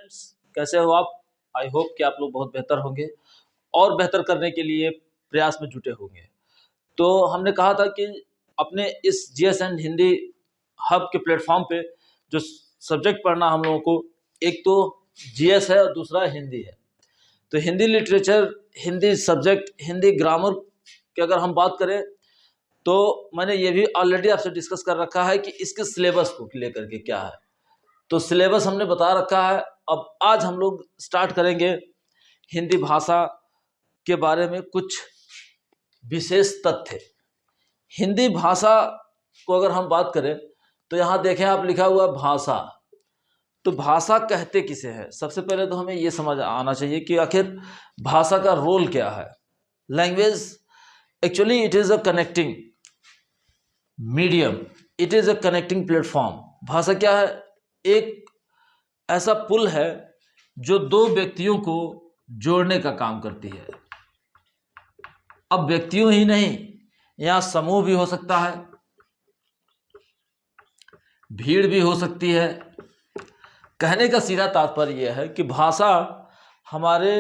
Friends, कैसे हो आप? आई होप कि आप लोग बहुत बेहतर होंगे और बेहतर करने के लिए प्रयास में जुटे होंगे। तो हमने कहा था कि अपने इस जीएसएन हिंदी हब के प्लेटफॉर्म पे जो सब्जेक्ट पढ़ना हम लोगों को, एक तो जीएस है और दूसरा हिंदी है। तो Hindi literature, Hindi subject, Hindi grammar की अगर हम बात करें तो मैंने ये भी ऑलरेडी आपसे डिस्कस कर रखा है कि इसके सिलेबस को लेकर के क्या है। तो सिलेबस हमने बता रखा है। अब आज हम लोग स्टार्ट करेंगे हिंदी भाषा के बारे में कुछ विशेष तथ्य। हिंदी भाषा को अगर हम बात करें तो यहाँ देखें आप, लिखा हुआ भाषा। तो भाषा कहते किसे हैं? सबसे पहले तो हमें ये समझ आना चाहिए कि आखिर भाषा का रोल क्या है। Language actually it is a connecting medium, it is a connecting platform. भाषा क्या है? एक ऐसा पुल है जो दो व्यक्तियों को जोड़ने का काम करती है। अब व्यक्तियों ही नहीं, यहाँ समूह भी हो सकता है, भीड़ भी हो सकती है। कहने का सीधा तात्पर्य यह है कि भाषा हमारे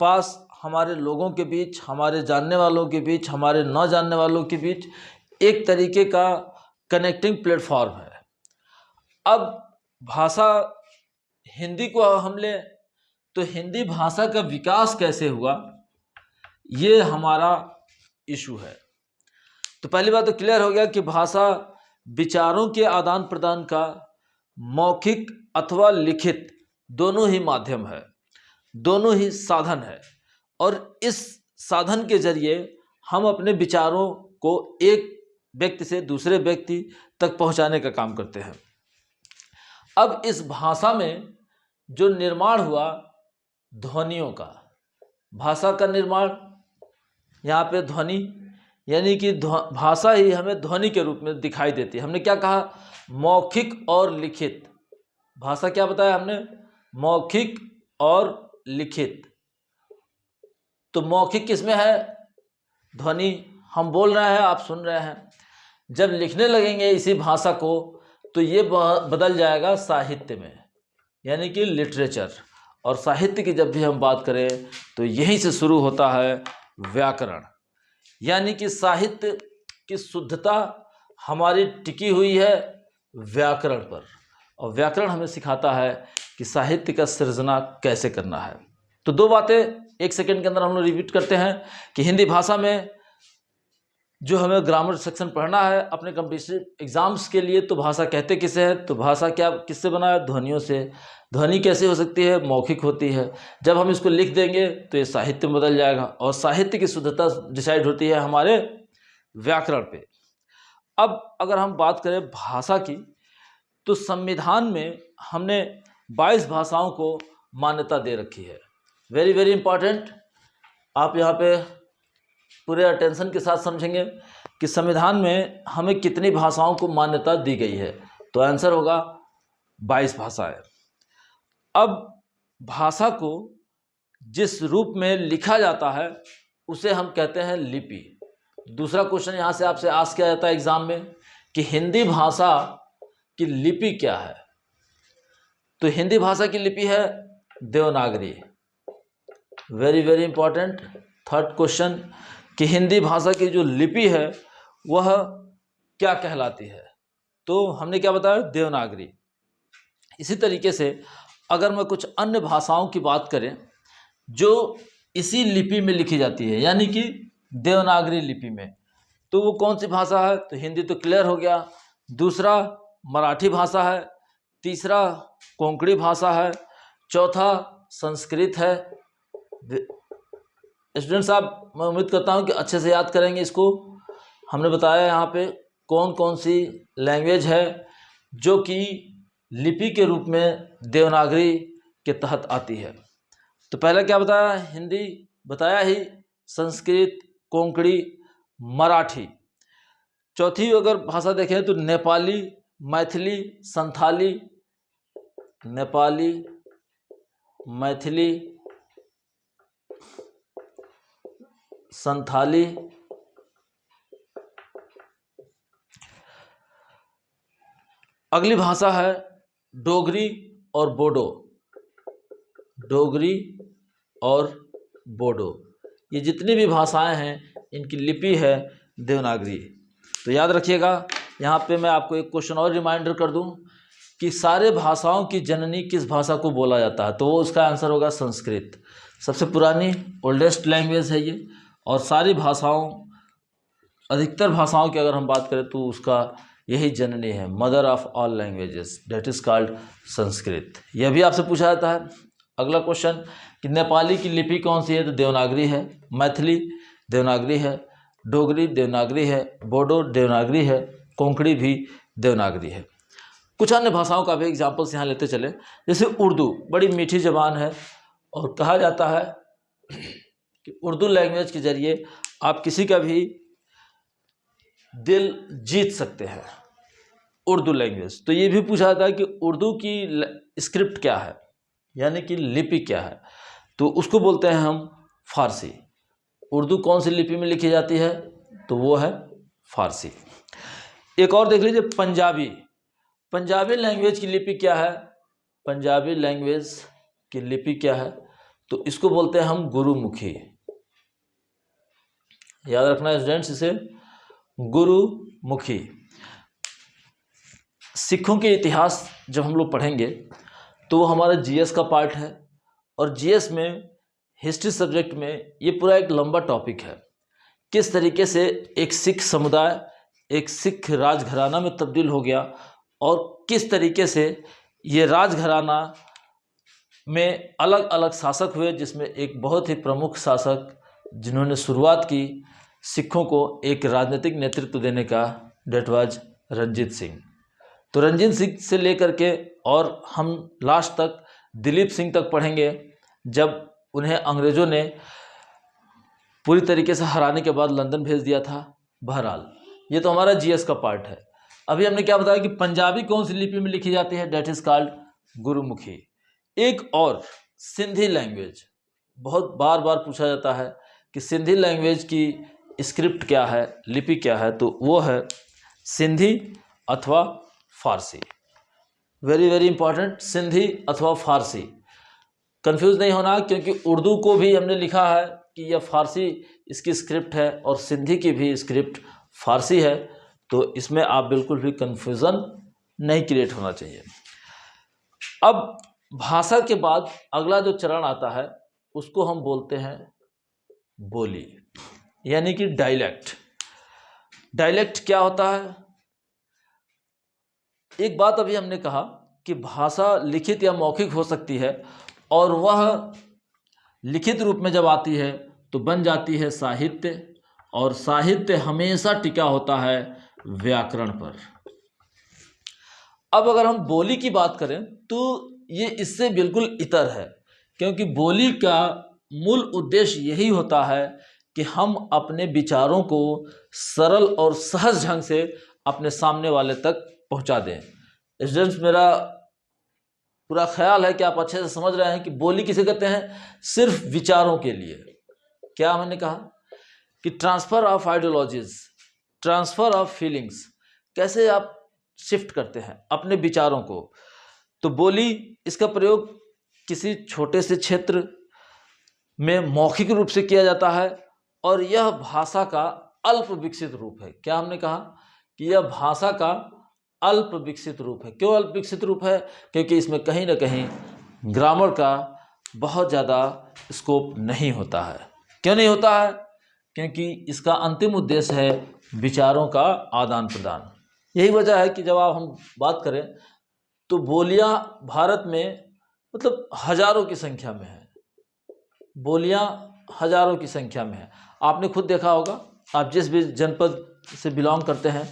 पास, हमारे लोगों के बीच, हमारे जानने वालों के बीच, हमारे न जानने वालों के बीच एक तरीके का कनेक्टिंग प्लेटफॉर्म है। अब भाषा हिंदी को हम लें तो हिंदी भाषा का विकास कैसे हुआ, ये हमारा इशू है। तो पहली बात तो क्लियर हो गया कि भाषा विचारों के आदान प्रदान का मौखिक अथवा लिखित दोनों ही माध्यम है, दोनों ही साधन है। और इस साधन के जरिए हम अपने विचारों को एक व्यक्ति से दूसरे व्यक्ति तक पहुंचाने का काम करते हैं। अब इस भाषा में जो निर्माण हुआ ध्वनियों का, भाषा का निर्माण, यहाँ पे ध्वनि, यानी कि भाषा ही हमें ध्वनि के रूप में दिखाई देती है। हमने क्या कहा? मौखिक और लिखित। भाषा क्या बताया हमने? मौखिक और लिखित। तो मौखिक किसमें है? ध्वनि, हम बोल रहे हैं, आप सुन रहे हैं। जब लिखने लगेंगे इसी भाषा को तो ये बदल जाएगा साहित्य में, यानी कि लिटरेचर। और साहित्य की जब भी हम बात करें तो यहीं से शुरू होता है व्याकरण, यानी कि साहित्य की शुद्धता हमारी टिकी हुई है व्याकरण पर। और व्याकरण हमें सिखाता है कि साहित्य का सृजना कैसे करना है। तो दो बातें एक सेकंड के अंदर हम लोग रिपीट करते हैं कि हिंदी भाषा में जो हमें ग्रामर सेक्शन पढ़ना है अपने कॉम्पिटिटिव एग्जाम्स के लिए, तो भाषा कहते किसे है? तो भाषा क्या किससे बना है? ध्वनियों से। ध्वनि कैसे हो सकती है? मौखिक होती है। जब हम इसको लिख देंगे तो ये साहित्य में बदल जाएगा और साहित्य की शुद्धता डिसाइड होती है हमारे व्याकरण पे। अब अगर हम बात करें भाषा की तो संविधान में हमने 22 भाषाओं को मान्यता दे रखी है। Very very important. आप यहाँ पे पूरे अटेंशन के साथ समझेंगे कि संविधान में हमें कितनी भाषाओं को मान्यता दी गई है। तो आंसर होगा 22 भाषाएं। अब भाषा को जिस रूप में लिखा जाता है उसे हम कहते हैं लिपि। दूसरा क्वेश्चन यहाँ से आपसे आस्क किया जाता है एग्जाम में कि हिंदी भाषा की लिपि क्या है? तो हिंदी भाषा की लिपि है Devanagari. Very very important third question कि हिंदी भाषा की जो लिपि है वह क्या कहलाती है? तो हमने क्या बताया? देवनागरी। इसी तरीके से अगर मैं कुछ अन्य भाषाओं की बात करें जो इसी लिपि में लिखी जाती है, यानी कि देवनागरी लिपि में, तो वो कौन सी भाषा है? तो हिंदी तो क्लियर हो गया। दूसरा मराठी भाषा है, तीसरा कोंकणी भाषा है, चौथा संस्कृत है। स्टूडेंट्स आप, मैं उम्मीद करता हूँ कि अच्छे से याद करेंगे इसको। हमने बताया यहाँ पे कौन कौन सी लैंग्वेज है जो कि लिपि के रूप में देवनागरी के तहत आती है। तो पहले क्या बताया? हिंदी बताया ही, संस्कृत, कोंकणी, मराठी। चौथी अगर भाषा देखें तो नेपाली, मैथिली, संथाली, नेपाली, मैथिली, संथाली, अगली भाषा है डोगरी और बोडो। डोगरी और बोडो, ये जितनी भी भाषाएं हैं इनकी लिपि है देवनागरी। तो याद रखिएगा। यहाँ पे मैं आपको एक क्वेश्चन और रिमाइंडर कर दूं कि सारे भाषाओं की जननी किस भाषा को बोला जाता है, तो वो उसका आंसर होगा संस्कृत। सबसे पुरानी ओल्डेस्ट लैंग्वेज है ये, और सारी भाषाओं, अधिकतर भाषाओं की अगर हम बात करें तो उसका यही जननी है, mother of all languages, that is called Sanskrit. यह भी आपसे पूछा जाता है। अगला क्वेश्चन कि नेपाली की लिपि कौन सी है, तो देवनागरी है। मैथिली देवनागरी है, डोगरी देवनागरी है, बोडो देवनागरी है, कोंकणी भी देवनागरी है। कुछ अन्य भाषाओं का भी एग्जाम्पल्स यहाँ लेते चले, जैसे उर्दू बड़ी मीठी ज़बान है और कहा जाता है कि उर्दू लैंग्वेज के ज़रिए आप किसी का भी दिल जीत सकते हैं, उर्दू लैंग्वेज। तो ये भी पूछा जाता है कि उर्दू की स्क्रिप्ट क्या है, यानी कि लिपि क्या है, तो उसको बोलते हैं हम फारसी। उर्दू कौन सी लिपि में लिखी जाती है, तो वो है फारसी। एक और देख लीजिए, पंजाबी। पंजाबी लैंग्वेज की लिपि क्या है, पंजाबी लैंग्वेज की लिपि क्या है, तो इसको बोलते हैं हम गुरुमुखी। याद रखना स्टूडेंट्स इसे, गुरुमुखी। सिखों के इतिहास जब हम लोग पढ़ेंगे तो वो हमारा जीएस का पार्ट है, और जीएस में हिस्ट्री सब्जेक्ट में ये पूरा एक लंबा टॉपिक है, किस तरीके से एक सिख समुदाय एक सिख राजघराना में तब्दील हो गया, और किस तरीके से ये राजघराना में अलग अलग शासक हुए, जिसमें एक बहुत ही प्रमुख शासक जिन्होंने शुरुआत की सिखों को एक राजनीतिक नेतृत्व देने का, डेट वाज रंजीत सिंह। तो रंजीत सिंह से लेकर के और हम लास्ट तक दिलीप सिंह तक पढ़ेंगे, जब उन्हें अंग्रेज़ों ने पूरी तरीके से हराने के बाद लंदन भेज दिया था। बहरहाल ये तो हमारा जीएस का पार्ट है। अभी हमने क्या बताया कि पंजाबी कौन सी लिपि में लिखी जाती है, डेट इज़ कॉल्ड गुरुमुखी। एक और सिंधी लैंग्वेज, बहुत बार बार पूछा जाता है कि सिंधी लैंग्वेज की स्क्रिप्ट क्या है, लिपि क्या है, तो वो है सिंधी अथवा फारसी। वेरी वेरी इंपॉर्टेंट, सिंधी अथवा फारसी। कंफ्यूज नहीं होना, क्योंकि उर्दू को भी हमने लिखा है कि यह फारसी इसकी स्क्रिप्ट है, और सिंधी की भी स्क्रिप्ट फारसी है, तो इसमें आप बिल्कुल भी कंफ्यूजन नहीं क्रिएट होना चाहिए। अब भाषा के बाद अगला जो चरण आता है उसको हम बोलते हैं बोली, यानी कि डायलेक्ट। डायलेक्ट क्या होता है? एक बात अभी हमने कहा कि भाषा लिखित या मौखिक हो सकती है, और वह लिखित रूप में जब आती है तो बन जाती है साहित्य, और साहित्य हमेशा टिका होता है व्याकरण पर। अब अगर हम बोली की बात करें तो ये इससे बिल्कुल इतर है, क्योंकि बोली का मूल उद्देश्य यही होता है कि हम अपने विचारों को सरल और सहज ढंग से अपने सामने वाले तक पहुंचा दें। स्टूडेंट्स, मेरा पूरा ख्याल है कि आप अच्छे से समझ रहे हैं कि बोली किसे कहते हैं, सिर्फ विचारों के लिए। क्या मैंने कहा कि transfer of ideologies, transfer of feelings, कैसे आप शिफ्ट करते हैं अपने विचारों को। तो बोली, इसका प्रयोग किसी छोटे से क्षेत्र में मौखिक रूप से किया जाता है, और यह भाषा का अल्प विकसित रूप है। क्या हमने कहा कि यह भाषा का अल्प विकसित रूप है। क्यों अल्प विकसित रूप है? क्योंकि इसमें कहीं ना कहीं ग्रामर का बहुत ज़्यादा स्कोप नहीं होता है। क्यों नहीं होता है? क्योंकि इसका अंतिम उद्देश्य है विचारों का आदान प्रदान। यही वजह है कि जब हम बात करें तो बोलियां भारत में मतलब हजारों की संख्या में है, बोलियां हजारों की संख्या में है। आपने खुद देखा होगा, आप जिस भी जनपद से बिलोंग करते हैं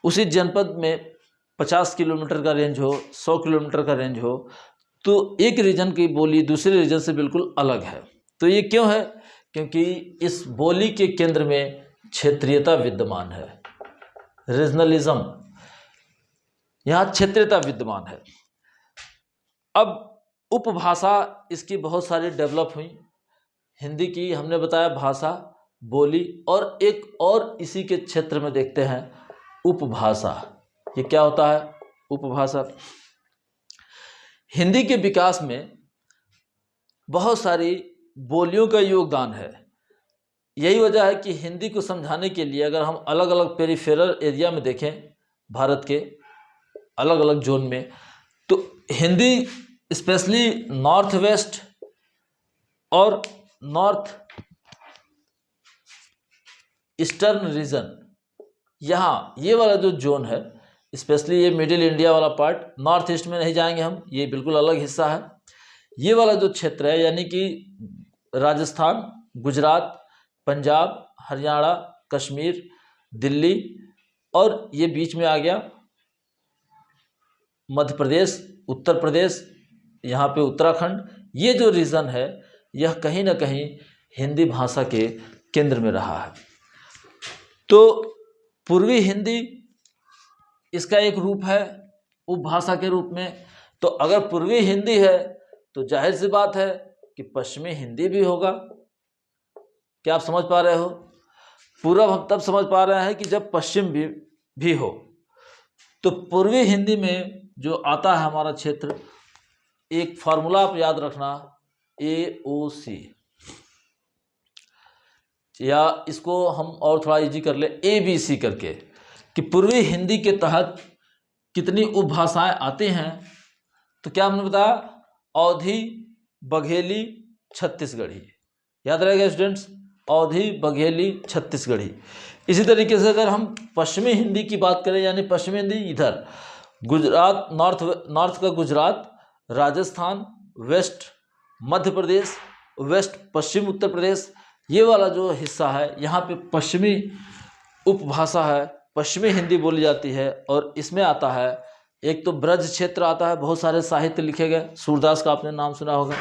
उसी जनपद में 50 किलोमीटर का रेंज हो, 100 किलोमीटर का रेंज हो, तो एक रीजन की बोली दूसरे रीजन से बिल्कुल अलग है। तो ये क्यों है? क्योंकि इस बोली के केंद्र में क्षेत्रीयता विद्यमान है, रीजनलिज्म, यहाँ क्षेत्रीयता विद्यमान है। अब उपभाषा इसकी बहुत सारी डेवलप हुई। हिंदी की हमने बताया भाषा, बोली, और एक और इसी के क्षेत्र में देखते हैं उपभाषा। ये क्या होता है उपभाषा? हिंदी के विकास में बहुत सारी बोलियों का योगदान है। यही वजह है कि हिंदी को समझाने के लिए अगर हम अलग अलग पेरिफेरल एरिया में देखें, भारत के अलग अलग जोन में, तो हिंदी स्पेशली नॉर्थ वेस्ट और नॉर्थ ईस्टर्न रीजन, यहाँ ये वाला जो जोन है, स्पेशली ये मिडिल इंडिया वाला पार्ट, नॉर्थ ईस्ट में नहीं जाएंगे हम, ये बिल्कुल अलग हिस्सा है। ये वाला जो क्षेत्र है यानी कि राजस्थान, गुजरात, पंजाब, हरियाणा, कश्मीर, दिल्ली और ये बीच में आ गया मध्य प्रदेश, उत्तर प्रदेश, यहाँ पे उत्तराखंड, ये जो रीजन है यह कहीं ना कहीं हिंदी भाषा के केंद्र में रहा है। तो पूर्वी हिंदी इसका एक रूप है उपभाषा के रूप में। तो अगर पूर्वी हिंदी है तो जाहिर सी बात है कि पश्चिमी हिंदी भी होगा। क्या आप समझ पा रहे हो? पूर्व हम तब समझ पा रहे हैं कि जब पश्चिम भी हो। तो पूर्वी हिंदी में जो आता है हमारा क्षेत्र, एक फार्मूला आप याद रखना, AOC, या इसको हम और थोड़ा इजी कर ले ABC करके, कि पूर्वी हिंदी के तहत कितनी उपभाषाएं आती हैं। तो क्या हमने बताया? अवधी, बघेली, छत्तीसगढ़ी। याद रहेगा स्टूडेंट्स, अवधी, बघेली, छत्तीसगढ़ी। इसी तरीके से अगर हम पश्चिमी हिंदी की बात करें, यानी पश्चिमी हिंदी इधर गुजरात, नॉर्थ का गुजरात, राजस्थान, वेस्ट मध्य प्रदेश, वेस्ट पश्चिम उत्तर प्रदेश, ये वाला जो हिस्सा है यहाँ पे पश्चिमी उपभाषा है, पश्चिमी हिंदी बोली जाती है। और इसमें आता है एक तो ब्रज क्षेत्र आता है, बहुत सारे साहित्य लिखे गए। सूरदास का आपने नाम सुना होगा,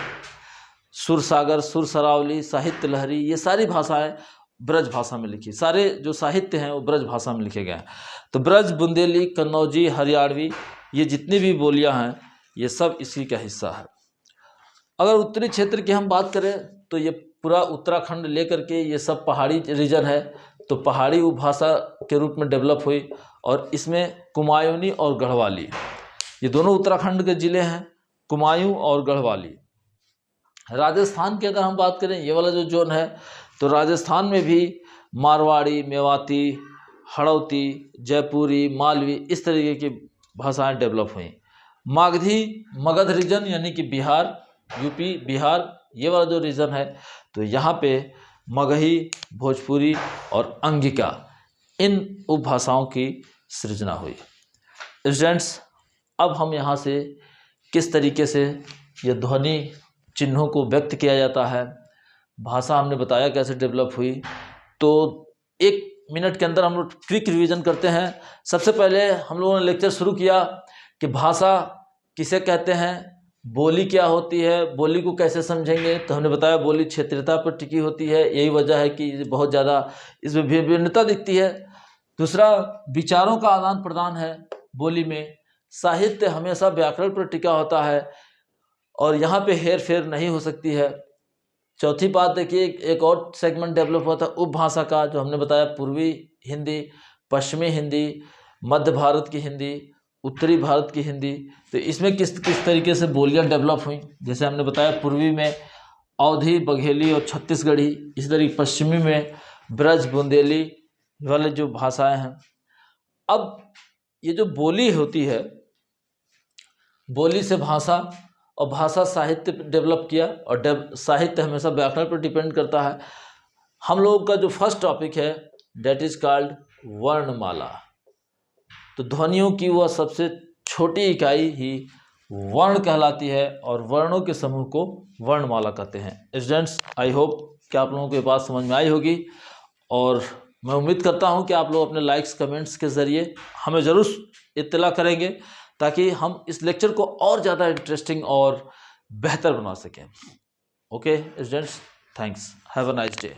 सुरसागर, सुर सरावली, साहित्य लहरी, ये सारी भाषाएं ब्रज भाषा में लिखी, सारे जो साहित्य हैं वो ब्रज भाषा में लिखे गए हैं। तो ब्रज, बुंदेली, कन्नौजी, हरियाणवी, ये जितनी भी बोलियां हैं ये सब इसी का हिस्सा है। अगर उत्तरी क्षेत्र की हम बात करें तो ये पूरा उत्तराखंड लेकर के ये सब पहाड़ी रीजन है। तो पहाड़ी उपभाषा के रूप में डेवलप हुई और इसमें कुमायूनी और गढ़वाली, ये दोनों उत्तराखंड के ज़िले हैं, कुमायूं और गढ़वाली। राजस्थान की अगर हम बात करें, ये वाला जो जोन है, तो राजस्थान में भी मारवाड़ी, मेवाती, हड़ौती, जयपुरी, मालवी, इस तरीके की भाषाएं डेवलप हुई। मागधी, मगध रीजन यानी कि बिहार, यूपी, बिहार, ये वाला जो रीजन है, तो यहाँ पे मगही, भोजपुरी और अंगिका, इन उपभाषाओं की सृजना हुई। स्टूडेंट्स, अब हम यहाँ से किस तरीके से ये ध्वनि चिन्हों को व्यक्त किया जाता है, भाषा हमने बताया कैसे डेवलप हुई। तो 1 मिनट के अंदर हम लोग क्विक रिवीजन करते हैं। सबसे पहले हम लोगों ने लेक्चर शुरू किया कि भाषा किसे कहते हैं, बोली क्या होती है, बोली को कैसे समझेंगे। तो हमने बताया बोली क्षेत्रीयता पर टिकी होती है, यही वजह है कि बहुत ज़्यादा इसमें विभिन्नता दिखती है। दूसरा, विचारों का आदान प्रदान है बोली में। साहित्य हमेशा व्याकरण पर टिका होता है और यहाँ पे हेर फेर नहीं हो सकती है। चौथी बात देखिए, एक और सेगमेंट डेवलप हुआ था उपभाषा का, जो हमने बताया पूर्वी हिंदी, पश्चिमी हिंदी, मध्य भारत की हिंदी, उत्तरी भारत की हिंदी। तो इसमें किस किस तरीके से बोलियां डेवलप हुई, जैसे हमने बताया पूर्वी में अवधी, बघेली और छत्तीसगढ़ी, इसी तरीके पश्चिमी में ब्रज, बुंदेली वाले जो भाषाएं हैं। अब ये जो बोली होती है, बोली से भाषा और भाषा साहित्य डेवलप किया, और साहित्य हमेशा व्याकरण पर डिपेंड करता है। हम लोगों का जो फर्स्ट टॉपिक है डेट इज कॉल्ड वर्णमाला। तो ध्वनियों की वह सबसे छोटी इकाई ही वर्ण कहलाती है और वर्णों के समूह को वर्णमाला कहते हैं। स्टूडेंट्स, आई होप कि आप लोगों को ये बात समझ में आई होगी और मैं उम्मीद करता हूं कि आप लोग अपने लाइक्स कमेंट्स के ज़रिए हमें ज़रूर इत्तला करेंगे ताकि हम इस लेक्चर को और ज़्यादा इंटरेस्टिंग और बेहतर बना सकें। Okay students, thanks, have a nice day.